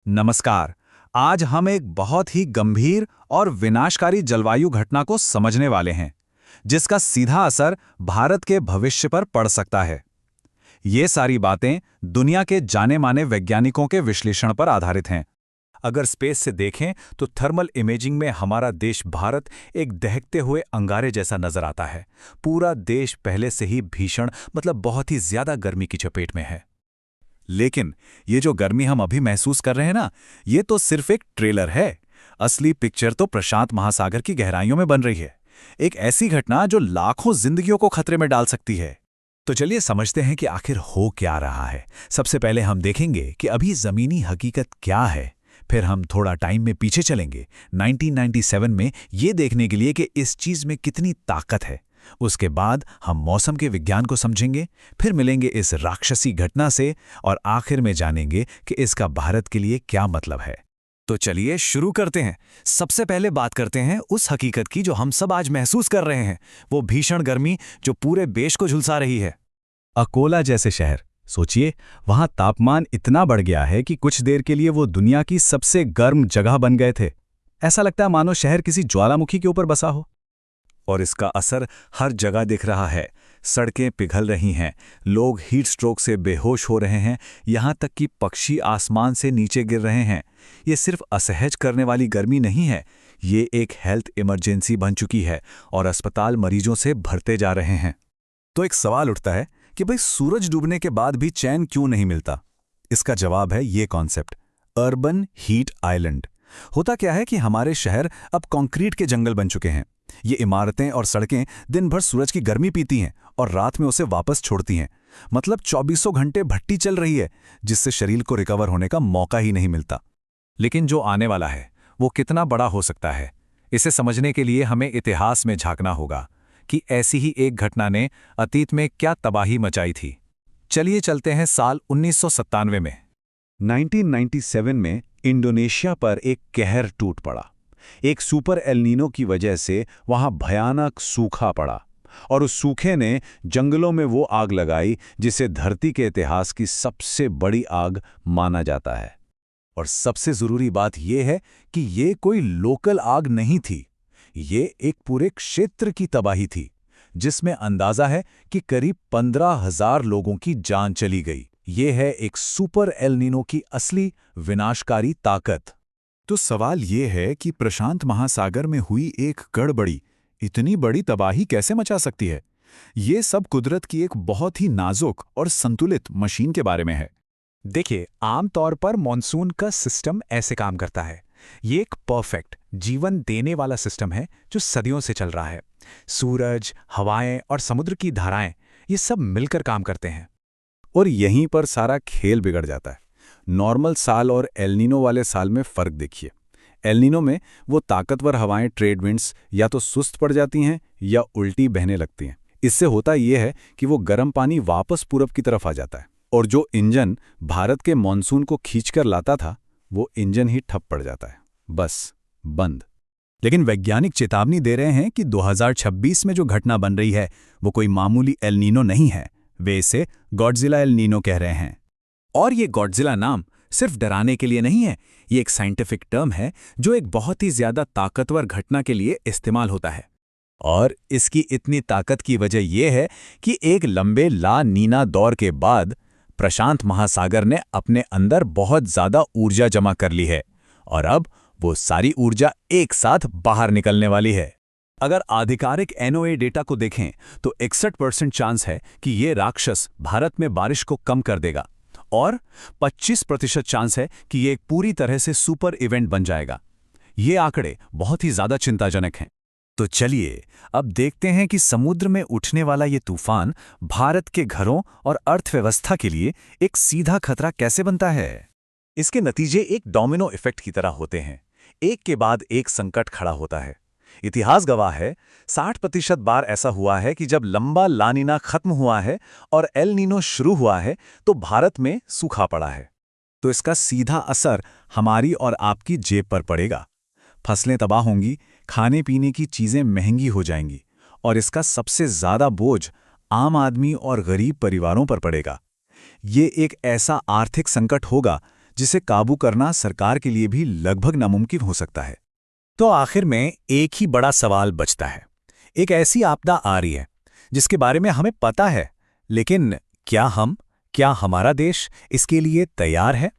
नमस्कार। आज हम एक बहुत ही गंभीर और विनाशकारी जलवायु घटना को समझने वाले हैं, जिसका सीधा असर भारत के भविष्य पर पड़ सकता है। ये सारी बातें दुनिया के जाने-माने वैज्ञानिकों के विश्लेषण पर आधारित हैं। अगर स्पेस से देखें तो थर्मल इमेजिंग में हमारा देश भारत एक दहकते हुए अंगारे जैसा नजर आता है। पूरा देश पहले से ही भीषण बहुत ही ज्यादा गर्मी की चपेट में है। लेकिन ये जो गर्मी हम अभी महसूस कर रहे हैं ना, ये तो सिर्फ एक ट्रेलर है। असली पिक्चर तो प्रशांत महासागर की गहराइयों में बन रही है। एक ऐसी घटना जो लाखों जिंदगियों को खतरे में डाल सकती है। तो चलिए समझते हैं कि आखिर हो क्या रहा है। सबसे पहले हम देखेंगे कि अभी जमीनी हकीकत क्या है। फिर हम थोड़ा टाइम में पीछे चलेंगे 1997 में, ये देखने के लिए कि इस चीज में कितनी ताकत है। उसके बाद हम मौसम के विज्ञान को समझेंगे, फिर मिलेंगे इस राक्षसी घटना से और आखिर में जानेंगे कि इसका भारत के लिए क्या मतलब है। तो चलिए शुरू करते हैं। सबसे पहले बात करते हैं उस हकीकत की जो हम सब आज महसूस कर रहे हैं, वो भीषण गर्मी जो पूरे देश को झुलसा रही है। अकोला जैसे शहर, सोचिए, वहां तापमान इतना बढ़ गया है कि कुछ देर के लिए वो दुनिया की सबसे गर्म जगह बन गए थे। ऐसा लगता है मानो शहर किसी ज्वालामुखी के ऊपर बसा हो। और इसका असर हर जगह दिख रहा है। सड़कें पिघल रही हैं, लोग हीट स्ट्रोक से बेहोश हो रहे हैं, यहाँ तक कि पक्षी आसमान से नीचे गिर रहे हैं। ये सिर्फ असहज करने वाली गर्मी नहीं है, ये एक हेल्थ इमरजेंसी बन चुकी है और अस्पताल मरीजों से भरते जा रहे हैं। तो एक सवाल उठता है कि भाई, सूरज डूबने के बाद भी चैन क्यों नहीं मिलता? इसका जवाब है ये कॉन्सेप्ट, अर्बन हीट आइलैंड। होता क्या है कि हमारे शहर अब कंक्रीट के जंगल बन चुके हैं। ये इमारतें और सड़कें दिन भर सूरज की गर्मी पीती हैं और रात में उसे वापस छोड़ती हैं। मतलब 24 घंटे भट्टी चल रही है, जिससे शरीर को रिकवर होने का मौका ही नहीं मिलता। लेकिन जो आने वाला है वो कितना बड़ा हो सकता है, इसे समझने के लिए हमें इतिहास में झांकना होगा कि ऐसी ही एक घटना ने अतीत में क्या तबाही मचाई थी। चलिए चलते हैं साल 1997 में। 1997 में इंडोनेशिया पर एक कहर टूट पड़ा। एक सुपर एल-नीनो की वजह से वहां भयानक सूखा पड़ा और उस सूखे ने जंगलों में वो आग लगाई जिसे धरती के इतिहास की सबसे बड़ी आग माना जाता है। और सबसे जरूरी बात यह है कि ये कोई लोकल आग नहीं थी, ये एक पूरे क्षेत्र की तबाही थी, जिसमें अंदाजा है कि करीब 15,000 लोगों की जान चली गई। ये है एक सुपर एल-नीनो की असली विनाशकारी ताकत। तो सवाल ये है कि प्रशांत महासागर में हुई एक गड़बड़ी इतनी बड़ी तबाही कैसे मचा सकती है? ये सब कुदरत की एक बहुत ही नाजुक और संतुलित मशीन के बारे में है। देखिए, आमतौर पर मॉनसून का सिस्टम ऐसे काम करता है। ये एक परफेक्ट जीवन देने वाला सिस्टम है जो सदियों से चल रहा है। सूरज, हवाएं और समुद्र की धाराएं, ये सब मिलकर काम करते हैं। और यहीं पर सारा खेल बिगड़ जाता है। नॉर्मल साल और एल-नीनो वाले साल में फर्क देखिए। एल-नीनो में वो ताकतवर हवाएं, ट्रेड विंड्स, या तो सुस्त पड़ जाती हैं या उल्टी बहने लगती हैं। इससे होता यह है कि वो गर्म पानी वापस पूरब की तरफ आ जाता है और जो इंजन भारत के मॉनसून को खींचकर लाता था, वो इंजन ही ठप पड़ जाता है, बस बंद। लेकिन वैज्ञानिक चेतावनी दे रहे हैं कि 2026 में जो घटना बन रही है वो कोई मामूली एल-नीनो नहीं है। वे इसे गॉडजिला एल-नीनो कह रहे हैं। और ये गॉडजिला नाम सिर्फ डराने के लिए नहीं है, ये एक साइंटिफिक टर्म है जो एक बहुत ही ज्यादा ताकतवर घटना के लिए इस्तेमाल होता है। और इसकी इतनी ताकत की वजह यह है कि एक लंबे ला नीना दौर के बाद प्रशांत महासागर ने अपने अंदर बहुत ज्यादा ऊर्जा जमा कर ली है और अब वो सारी ऊर्जा एक साथ बाहर निकलने वाली है। अगर आधिकारिक एनओए डेटा को देखें तो 61% चांस है कि ये राक्षस भारत में बारिश को कम कर देगा और 25% चांस है कि ये एक पूरी तरह से सुपर इवेंट बन जाएगा। ये आंकड़े बहुत ही ज्यादा चिंताजनक हैं। तो चलिए अब देखते हैं कि समुद्र में उठने वाला ये तूफान भारत के घरों और अर्थव्यवस्था के लिए एक सीधा खतरा कैसे बनता है। इसके नतीजे एक डोमिनो इफेक्ट की तरह होते हैं, एक के बाद एक संकट खड़ा होता है। इतिहास गवाह है, 60% बार ऐसा हुआ है कि जब लंबा ला नीना खत्म हुआ है और एल नीनो शुरू हुआ है तो भारत में सूखा पड़ा है। तो इसका सीधा असर हमारी और आपकी जेब पर पड़ेगा। फसलें तबाह होंगी, खाने पीने की चीजें महंगी हो जाएंगी और इसका सबसे ज्यादा बोझ आम आदमी और गरीब परिवारों पर पड़ेगा। ये एक ऐसा आर्थिक संकट होगा जिसे काबू करना सरकार के लिए भी लगभग नामुमकिन हो सकता है। तो आखिर में एक ही बड़ा सवाल बचता है। एक ऐसी आपदा आ रही है जिसके बारे में हमें पता है, लेकिन क्या हमारा देश इसके लिए तैयार है?